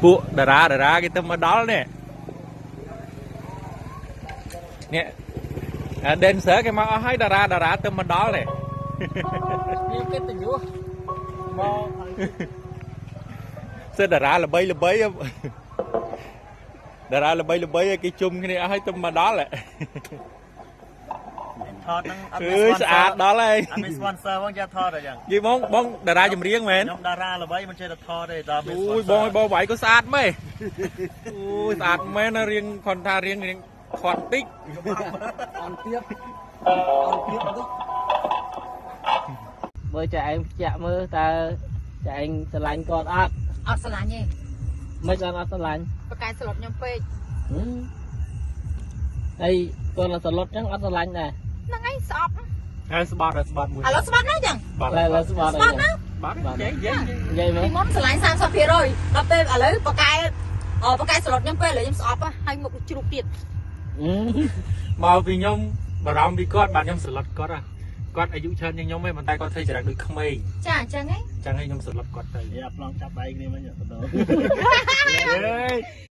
ពួកតារាគេទៅមកដល់នេះនេះ dancer គេមកអស់ហើយតារាទៅមកដល់នេះវាគេទៅយុះមក សិតតារាល្បីគេជុំគ្នាអស់ហើយទៅមកដល់ថតហ្នឹងអត់ គឺស្អាតដល់ហើយ អត់មាន sponsor ផងយ៉ាថតអញ្ចឹង យីបងតារាចម្រៀងមែន ខ្ញុំតារាល្បីមិនចេះតែថតទេដល់មាន អូយបងវាយក៏ស្អាតមែនអូយស្អាតមែនណារៀងខនថារៀងខាត់តិចអន់ទៀតទៅមើលចាឯងចាក់មើលតើចាឯងស្រឡាញ់គាត់អត់ អត់ស្រឡាញ់ទេ មិនអត់ស្រឡាញ់ ប្រកែស្លុតខ្ញុំពេក ហើយគាត់ទៅស្លុតចឹងអត់ស្រឡាញ់ដែរ ហ្នឹងឯងស្អប់ ហើយស្បាត់មួយ ឥឡូវស្បាត់ណាស់ចឹង ឡើយស្បាត់ ស្បាត់ណា បាត់និយាយ និយាយមើល ពីមុនស្រឡាញ់ 30% ដល់ពេលឥឡូវប្រកែស្លុតខ្ញុំពេកឥឡូវខ្ញុំស្អប់ហើយមុខជ្រូកទៀត មកពីខ្ញុំបារម្ភពីគាត់បាទខ្ញុំស្រឡត់គាត់គាត់អាយុច្រើនជាងខ្ញុំឯងប៉ុន្តែគាត់ធ្វើចរិតដូចក្មេង ចាអញ្ចឹងហ៎ ចឹងឯងខ្ញុំស្រឡត់គាត់ទៅ យ៉ាប្លង់ចាប់ដៃគ្នាមិញទៅ